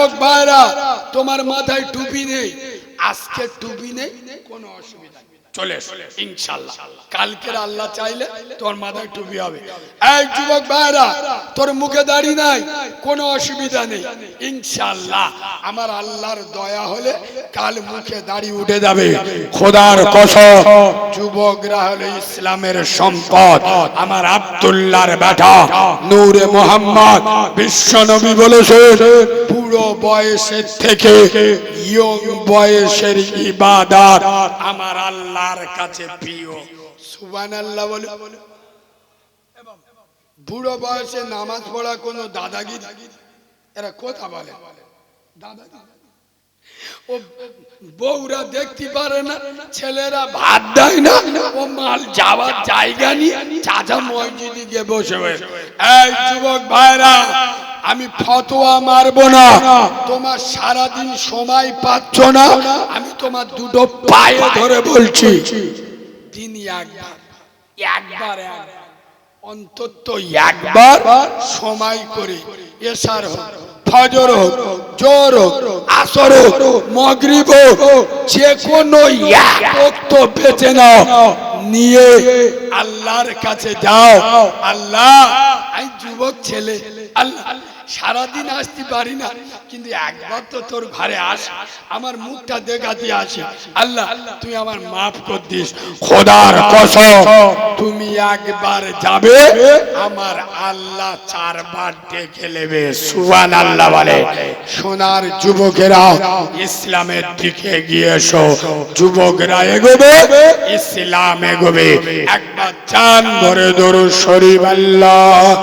যুবক ভাইরা তোমার মাথায় টুপি নেই, আজকে টুপি নেই, কোনো অসুবিধা নেই, চলে এসো ইনশাআল্লাহ। কালকের আল্লাহ চাইলে তোর মাথায় টুপি হবে। এই যুবক ভাইরা তোর মুখে দাড়ি নাই, কোনো অসুবিধা নেই, ইনশাআল্লাহ আমার আল্লাহর দয়া হলে কাল মুখে দাড়ি উঠে যাবে। খোদার কসম, যুবকরা হলো ইসলামের সম্পদ। আমার আব্দুল্লাহর বেটা নূরে মোহাম্মদ বিশ্বনবী বলেছেন, বুড়ো বয়সের থেকে ইয়ং বয়সের ইবাদত আমার আল্লাহর কাছে প্রিয়। সুবহানাল্লাহ বলে। বুড়ো বয়সে নামাজ পড়া কোনো দাদাগিরি? এরা কথা বলে দাদাগিরি। ও বউরা দেখতে পারে না, ছেলেরা ভাত দেয় না, ও মাল যাওয়ার জায়গা নিয়ে চাচা মসজিদে গিয়ে বসে। এই যুবক ভাইরা, আমি ফতোয়া মারবো না, তোমার সারাদিন সময় পাচ্ছ না, আমি তোমার দুটো পায়ে ধরে বলছি, দিন একবার অন্তত একবার সময় করে এশার হোক, ফজর হোক, জোহর হোক, আসর হোক, মাগরিব হোক, যে কোনো এক ওয়াক্ত বেঁচে নাও, নিয়ে আল্লাহর কাছে যাও। আল্লাহ, আমি যুবক ছেলে, আল্লাহ সারাদিন আসতে পারি না, কিন্তু একবার তো তোর ঘরে আস, আমার মুখটা দেখাতে আসি, আল্লাহ তুই আমার মাফ কর দিস। খোদার কসম, তুমি একবার যাবে, আমার আল্লাহ চারবার ডেকে নেবে। সুবহানাল্লাহ বলে। সোনার যুবকেরা, ইসলামের দিকে গিয়ে এসো। যুবকরা এগোবে, ইসলাম এগোবে। একবার চান ভরে দরুদ শরীফ আল্লাহ।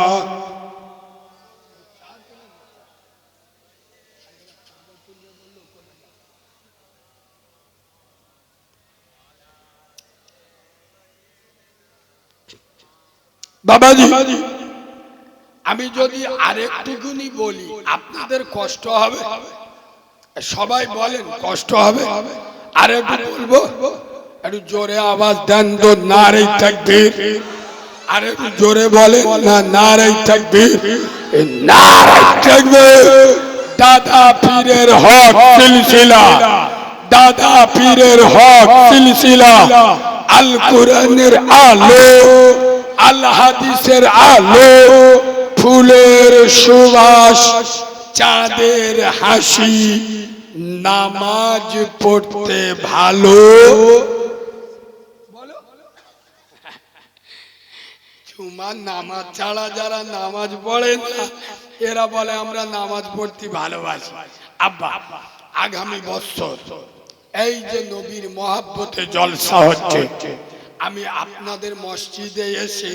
বাবাজি, আমি যদি আরেকটুকুনি বলি আপনাদের কষ্ট হবে, সবাই বলেন কষ্ট হবে, আরেকটু বলবো, একটু জোরে আওয়াজ দেন তো, নারে তাকবীর। আরেকটু জোরে বলেন না, নারে তাকবীর, নারে তাকবীর। দাদা পীরের হক সিলসিলা, দাদা পীরের হক সিলসিলা, আল কোরআনের আলো, আল হাদিসের আলো, ফুলের সুবাস, চাঁদের হাসি, নামাজ পড়তে ভালো। তোমার নামাজ ছাড়া যারা নামাজ পড়ে না, এরা বলে আমরা নামাজ পড়তে ভালোবাসি। আব্বা, আগামী বছর এই যে নবীর মহব্বতে জলসা হচ্ছে, আমি আপনাদের মসজিদে এসে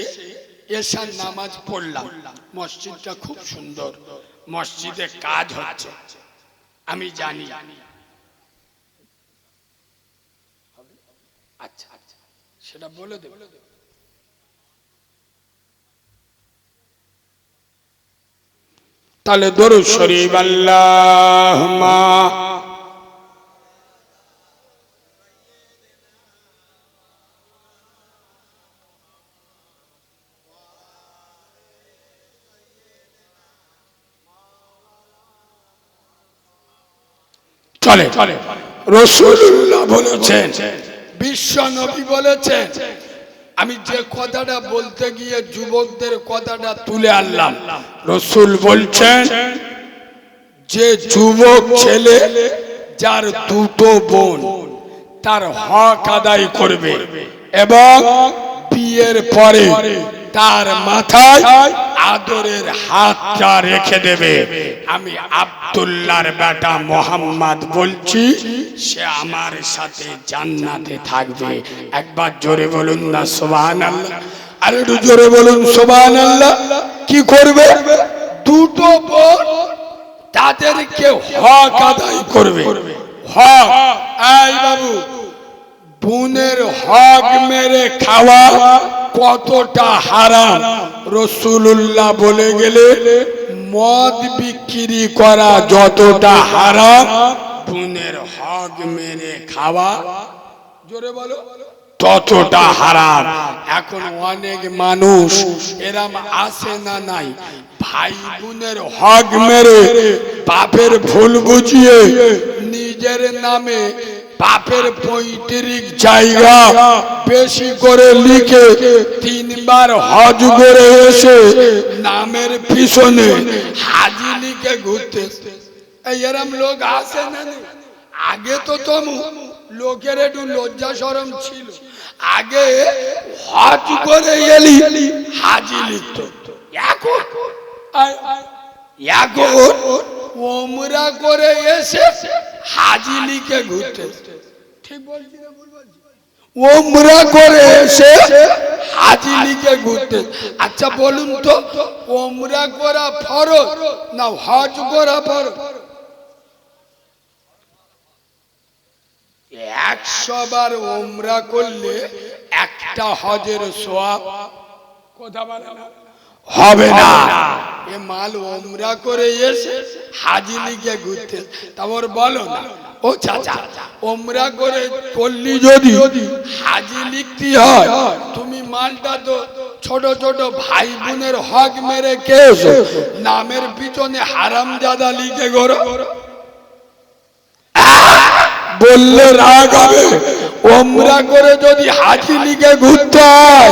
এশার নামাজ পড়লাম। মসজিদটা খুব সুন্দর, মসজিদে কাজ হচ্ছে, আমি জানি। আচ্ছা আচ্ছা, সেটা বলে দেব। তাহলে দরুদ শরীফ আল্লাহুম্মা চলে। রাসূলুল্লাহ বলেছেন, বিশ্ব নবী বলেছেন, আমি যে কথাটা বলতে গিয়ে যুবকদের কথাটা তুলে আনলাম। রাসূল বলছেন, যে যুবক ছেলে যার দুটো বোন, তার হক আদায় করবে এবং বিয়ের পরে তার মাথায় আদরের হাতটা রেখে দেবে। আমি আব্দুল্লাহর বেটা মোহাম্মদ বলছি, সে আমার সাথে জান্নাতে থাকবে। একবার জোরে বলুন না সুবহানাল্লাহ, আর একটু জোরে বলুন সুবহানাল্লাহ। কি করবে? দুটো বোন, তাদেরকে হক আদায় করবে। হক, এই বাবু, বোনের হক মেরে খাওয়া কতটা হারাম রাসূলুল্লাহ বলে গেলে, মদ বিক্রি করা যতটা হারাম, বোনের হক মেরে খাওয়া, জোরে বলো, ততটা হারাম। এখন অনেক মানুষ এরম আসে না নাই, ভাই বোনের হক মেরে বাপের ভুল বুঝিয়ে নিজের নামে বাপের 35 জায়গা বেশি করে লিখে 3 বার হজ করে এসে নামের পিছনে হাজি লিখে ঘুরতে এরম লোক আসে না? আগে তো তমু লোকের একটু লজ্জা শরম ছিল, আগে হজ করে এলি হাজি লিখত, এখন ওমরা করে এসে হাজি লিখে ঘুরতে। ঠিক বলছি না? ওমরা করে এসে হাজি লিখে ঘুরতে। আচ্ছা বলুন তো, ওমরা করা ফরজ না হজ করা ফরজ? 100 বার ওমরা করলে একটা হজের সওয়াব কথা বলে না হবে না। এ মাল ওমরা করে এসে হাজি লিখে ঘুরতে, তারপর বলো না ও চাচা ওমরা করে করলি যদি হাজি লিখতে হয়, তুমি মালটা তো ছোট ছোট ভাই বোনের হক মেরে খেয়েছো, নামের পিছনে হারামজাদা লিখে করো। বললে রাগ হবে? ওমরা করে যদি হাজি লিখে ঘুরতে হয়,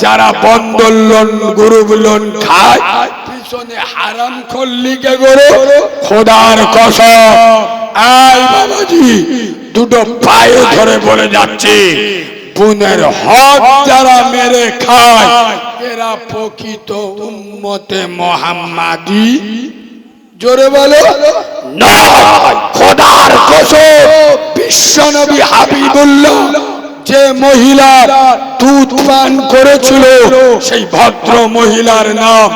যারা বন্ধন লোন গ্রুপ লোন খায় পিছনে হারাম খোর লিখে করো, খোদার কসম আই বাবাজি দুটো পায়ে ধরে বলে যাচ্ছে, বোনের হক যারা মেরে খায় এরা প্রকৃত উম্মতে মুহাম্মাদি। জোরে বলো নয়, খোদার কসম বিশ্বনবী হাবিবুল্লাহ যে মহিলার দুধ পান করেছিল সেই ভদ্র মহিলার নাম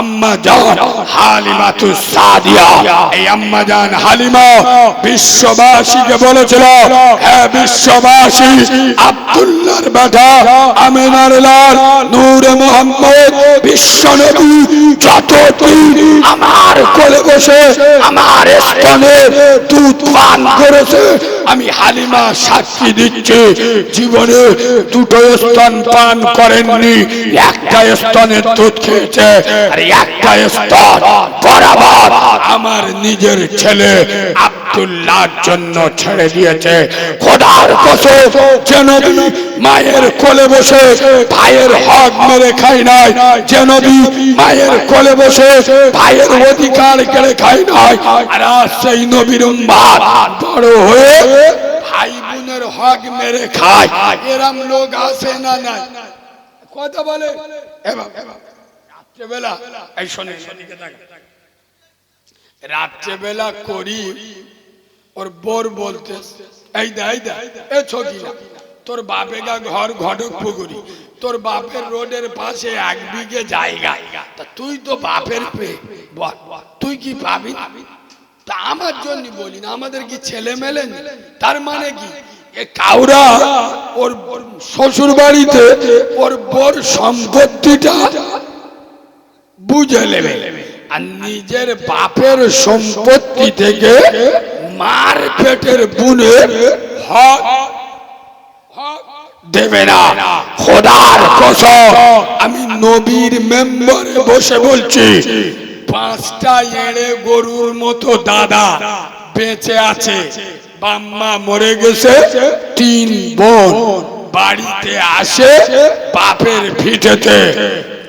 আম্মা জান হালিমাতুস সাদিয়া। এই আম্মা জান হালিমা বিশ্ববাসীকে বলেছিল, হে বিশ্ববাসী, আব্দুল্লাহর বেটা আমিনার লাল নূরে মুহাম্মদ বিশ্বনবী যতদিন আমার কোলে বসে আমার স্তনে দুধ পান করেছে, আমি হালিমা সাক্ষী দিচ্ছি জীবনে দুটো স্তন পান করেননি, একটা স্তনের দুধ খেয়েছে আর একটা স্তন বরাবর আমার নিজের ছেলে আব্দুল্লাহর জন্য ছেড়ে দিয়েছে। খোদার কসম যে নবী মায়ের কোলে বসে ভাইয়ের হক মেরে খাই নাই, যে নবী মায়ের কোলে বসে ভাইয়ের অধিকার কেড়ে খাই নাই, আর আজ সেই নবীর উম্মত বড় হয়ে ভাই বোনের হক মেরে খায়, এরম লোক আসে না? নাই কথা বলে। রাত্রেবেলা এই শোনে, রাত্রেবেলা করি ওর বোর বলতে, এই দা এই দা এ ছকি না, তোর বাপে গা ঘর ঘটক পুকুরি, তোর বাপের রোডের পাশে 1 বিঘে জায়গা, তা তুই তো বাপের পেয়ে বল তুই কি পাবি? তা আমার জন্য বলি না, আমাদের কি ছেলে মেলে? তার মানে কি কাউরা ওর শ্বশুর বাড়িতে ওর বোর সম্পত্তিটা বুঝে নেবে, আর নিজের বাপের সম্পত্তি থেকে মার পেটের বোনের হক দেবে না। খোদার কসম আমি নবীর মেম্বারে বসে বলছি, 5টা এড়ে গরুর মতো দাদা বেঁচে আছে, বাম্মা মরে গেছে, 3 বোন বাড়িতে আসে বাপের ভিটেতে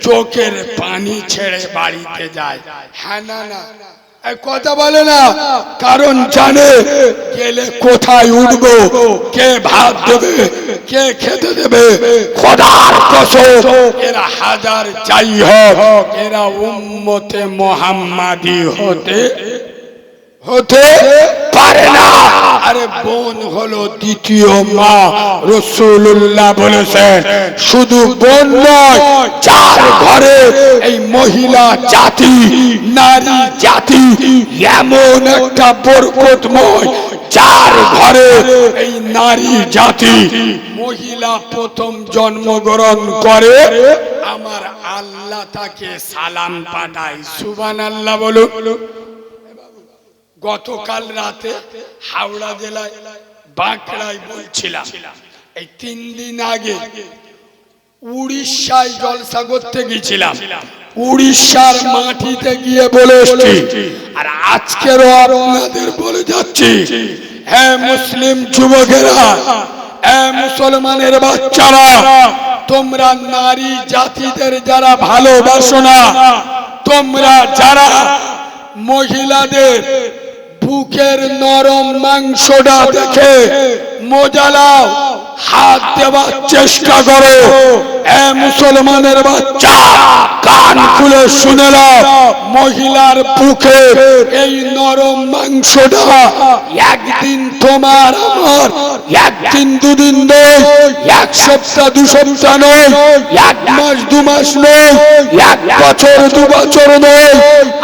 চোখের পানি ছেড়ে বাড়িতে যায়। হ্যাঁ না না কথা বলে না, কারণ জানে গেলে কোথায় উঠবো, কে ভাত দেবে, কে খেতে দেবে। খোদার কসম এরা হাজার যাই হোক এরা উম্মতে মুহাম্মাদি হতে পারে না। আরে বোন হলো দ্বিতীয় মা, রাসূলুল্লাহ বলেছেন শুধু বোন নয়, যার ঘরে এই মহিলা জাতি নারী জাতি এমন একটা বরকতময়, যার ঘরে এই নারী জাতি মহিলা প্রথম জন্মগ্রহণ করে আমার আল্লাহ তাকে সালাম পাঠায়। সুবহানাল্লাহ বলুন। গতকাল রাতে হাওড়া জেলায় বাঁকড়ায় বলছিলাম, এই 3 দিন আগে উড়িষ্যায় জলসা করতে গেছিলাম। উড়িষ্যার মাটিতে গিয়ে বলে এসেছি, আর আজকেরও আপনাদের বলে যাচ্ছি, হে মুসলিম যুবকেরা, হে মুসলমানের বাচ্চারা, তোমরা নারী জাতিদের যারা ভালোবাসো না, তোমরা যারা মহিলাদের বুকের নরম মাংসটা দেখে মজা লাও, হাত দেওয়ার চেষ্টা করো, এ মুসলমানের বাচ্চা কান খুলে শুনে নাও, মহিলার বুকে এই নরম মাংসটা একদিন তোমার আমার, একদিন দুদিন নয়, এক সপ্তাহ দু সপ্তাহ নয়, এক মাস দু মাস নয়, এক বছর দু বছর নয়,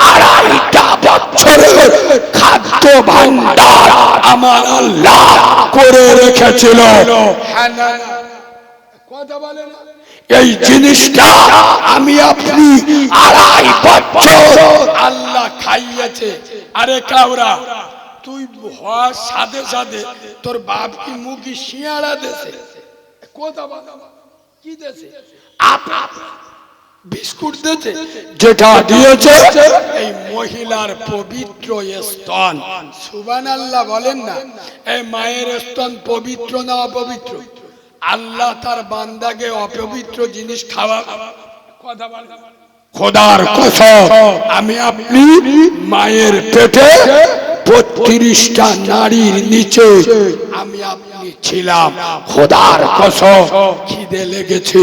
2.5 বছরের খাদ্য ভান্ডার আমার আল্লাহ করে রেখেছিল। কথা বলে না, এই জিনিসটা আমি আপনি 2.5 বছর আল্লাহ খাইয়েছে। আরে কাউরা, তুই হওয়ার সাথে সাথে তোর বাপ কি মুখি শিয়াড়া দেশে? কথা বলে কি দেশে? বিস্কুট দিয়েছে, যেটা দিয়েছে এই মহিলার পবিত্র স্তন। সুবহানাল্লাহ বলেন না। এই মায়ের স্তন পবিত্র না অপবিত্র? আল্লাহ তার বান্দাকে অপবিত্র জিনিস খাওয়া? কথা বলে খোদার কসম, আমি আপনি মায়ের পেটে 32টা নারীর নিচে আমি আপনি ছিলাম। খোদার কসম, খিদে লেগেছে,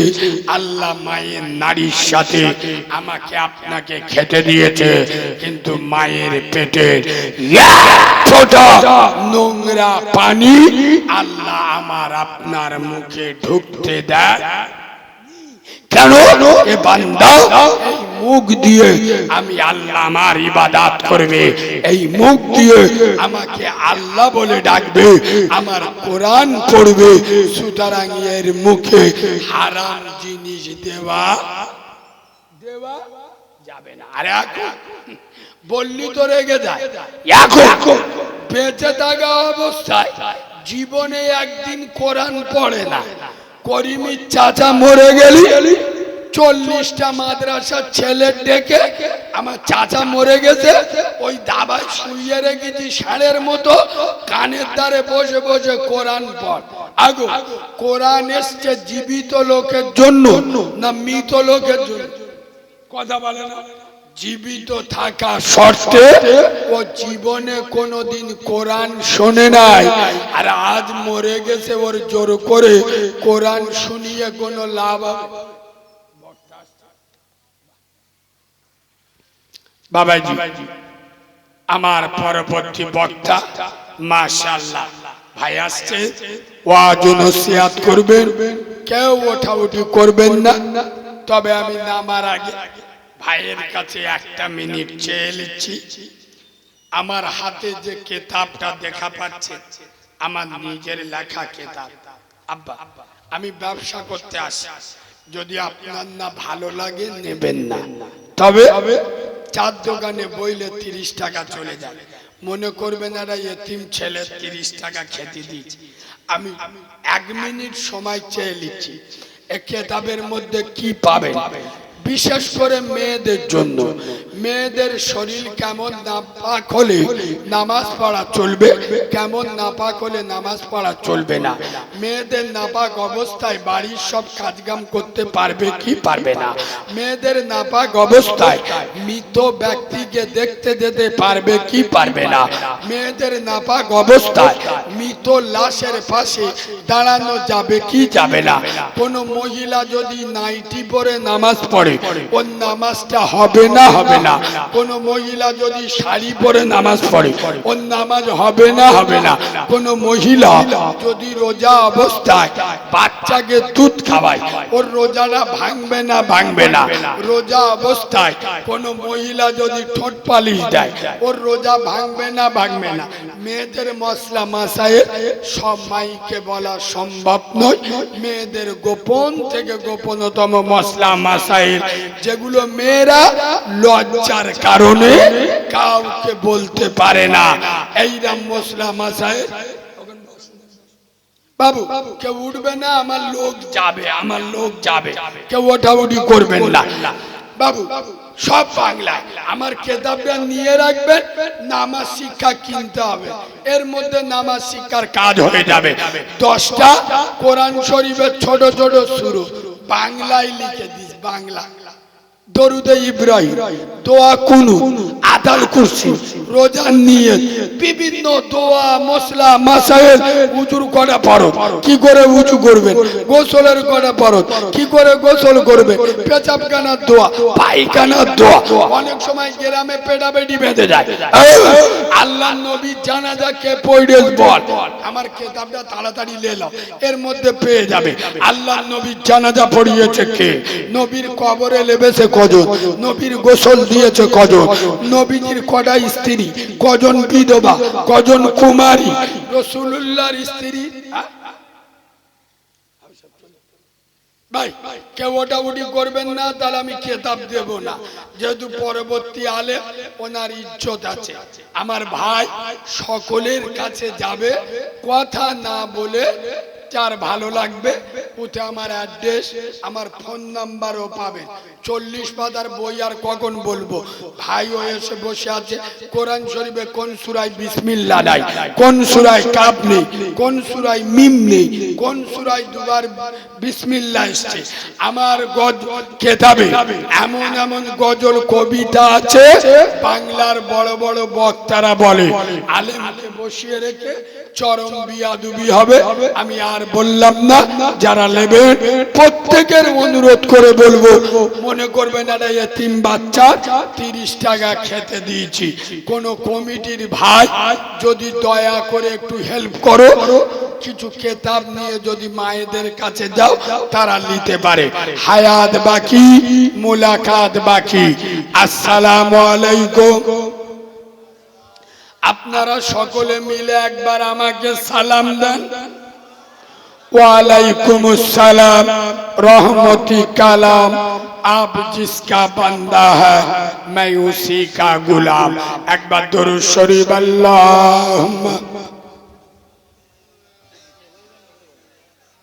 আল্লাহ মায়ের নারীর সাথে আমাকে আপনাকে খেতে দিয়েছে, কিন্তু মায়ের পেটে এক ফোঁটা নোংরা পানি আল্লাহ আমার আপনার মুখে ঢুকতে দেয় কেন? এ বান্দা এই মুখ দিয়ে আমি আল্লাহ আমার ইবাদত করবে, এই মুখ দিয়ে আমাকে আল্লাহ বলে ডাকবে, আমার কোরআন পড়বে, সুতরাং এর মুখে হারাম জিনিস দেওয়া যাবে না। আরে বললি তো রেগে যায়। এখন বেঁচে থাকা অবস্থায় জীবনে একদিন কোরআন পড়ে না। করিমের চাচা মরে গেলি 40টা মাদ্রাসার ছেলে ডেকে আমার চাচা মরে গেছে, ওই দাবায় শুইয়ে রেখেছি ষাঁড়ের মতো, কানের ধারে বসে বসে কোরআন পড়। আগো কোরআন এসছে জীবিত লোকের জন্য না মৃত লোকের জন্য? কথা বলে না। জীবিত থাকা শর্তে ও জীবনে কোনোদিন কোরআন শোনে নাই, আর আজ মরে গেছে, ওর জোর করে কোরআন শুনিয়ে কোনো লাভ হবে? বাবাজি, আমার পরবর্তী বক্তা মাশাআল্লাহ ভাই আসছে, ওয়াজ নসিহত করবেন, কেউ ওঠাউঠি করবেন না। তবে আমি নামার আগে ভাইয়ের কাছে 1 মিনিট চেয়ে নিচ্ছি। আমার হাতে যে কিতাবটা দেখা পাচ্ছে আমার নিজের লেখা কিতাব। আব্বা, আমি ব্যবসা করতে আসি, যদি আপনার না ভালো লাগে নেবেন না, তবে চার দোকানে বইলে 30 টাকা চলে যায়, মনে করবেন এরা এতিম ছেলে 30 টাকা খেতে দিচ্ছি। আমি 1 মিনিট সময় চেয়ে নিচ্ছি। এই কিতাবের মধ্যে কি পাবেন? বিশেষ করে মেয়েদের জন্য, মেয়েদের শরীর কেমন নাপাক হলে নামাজ পড়া চলবে, কেমন নাপাক হলে নামাজ পড়া চলবে না, মেয়েদের নাপাক অবস্থায় বাড়ির সব কাজকাম করতে পারবে কি পারবে না, মেয়েদের নাপাক অবস্থায় মৃত ব্যক্তিকে দেখতে যেতে পারবে কি পারবে না, মেয়েদের নাপাক অবস্থায় মৃত লাশের পাশে দাঁড়ানো যাবে কি যাবে না, কোন মহিলা যদি নাইটি পরে নামাজ পড়ে ওর নামাজটা হবে না হবে না, কোন মহিলা যদি শাড়ি পরে নামাজ পড়ে ওর নামাজ হবে না হবে না, কোন মহিলা যদি রোজা অবস্থায় বাচ্চাকে দুধ খাওয়ায় ওর রোজাটা ভাঙবে না ভাঙবে না, রোজা অবস্থায় কোন মহিলা যদি ঠোঁট পালিশ দেয় ওর রোজা ভাঙবে না ভাঙবে না। মেয়েদের মশলা মাসায়েল সব মাইকে বলা সম্ভব নয়, মেয়েদের গোপন থেকে গোপনতম মশলা মাসায়েল যেগুলো মেয়েরা লজ্জার কারণে কাউকে বলতে পারে না, এইরকম মশলা মাসায়েল। বাবু কেউ উঠবে না, আমার লোক যাবে, আমার লোক যাবে, কেউ ওঠাউঠি করবেন না। বাবু সব বাংলায়। আমার কেতাবটা নিয়ে রাখবেন, নামাজ শিক্ষা কিনতে হবে, এর মধ্যে নামাজ শিক্ষার কাজ হয়ে যাবে। 10টা কোরআন শরীফের ছোট ছোট সূরা বাংলায় লিখে দিস, বাংলা। দরুদে ইব্রাহিম, দোয়া কুনুত, আদাল কুরসি, রোজার নিয়ত, বিভিন্ন দোয়া মশলা মাসাইল, উজুর করা ফরজ, কি করে উজু করবেন, গোসলের করা ফরজ, কি করে গোসল করবে, পেশাবখানার দোয়া, পায়খানার দোয়া। অনেক সময় গ্রামে পেটাপেটি বেঁধে যায়, আল্লাহর নবী জানাজা কে পড়ে বল, আমার কিতাবটা তাড়াতাড়ি লে নাও, এর মধ্যে পেয়ে যাবে আল্লাহর নবী জানাজা পড়িয়েছে কে, নবীর কবরে লেবেছে কজন, নবীর গোসল দিয়েছে কজন, নবীজির কটা স্ত্রী, কজন বিধবা, কজন কুমারী, রাসূলুল্লাহর স্ত্রী। ভাই কেউ ওটা উঠি করবেন না, তাহলে আমি কিতাব দেব না, যেহেতু পরবর্তী আলে ওনার ইজ্জত আছে। আমার ভাই সকলের কাছে যাবে, কথা না বলে যার ভালো লাগবে উঠে আমার অ্যাড্রেস, আমার ফোন নাম্বারও পাবেন। 40 পাতার বই আর কখন বলবো, ভাইও এসে বসে আছে। কোরআন শরীফে কোন সূরায় বিসমিল্লাহ নাই, কোন সূরায় কাফ নেই, কোন সূরায় মিম নেই, কোন সূরায় দুবার বিসমিল্লাহ এসেছে। আমার কিতাবে এমন এমন গজল কবিতা আছে, বাংলার বড় বড় বক্তারা বলে আলেমকে বসিয়ে রেখে চরম বিয়াদবি হবে। আমি আর বললাম না, যারা নেবেন প্রত্যেকের অনুরোধ করে বলবো, মনে করবেন একটা এতিম বাচ্চা 30 টাকা খেতে দিয়েছি, কোন কমিটির ভাই যদি দয়া করে একটু হেল্প করো, কিছু কিতাব নিয়ে যদি মায়েদের কাছে যাও তারা নিতে পারে। হায়াত বাকি, মুলাকাত বাকি। আসসালামু আলাইকুম। আপনারা সকলে মিলে একবার আমাকে সালাম দেন। वालेकुम अस्सलाम रहमती कलाम, आप जिसका बंदा है मैं उसी का गुलाम। एक बार दुरूद शरीफ अल्लाहुम्मा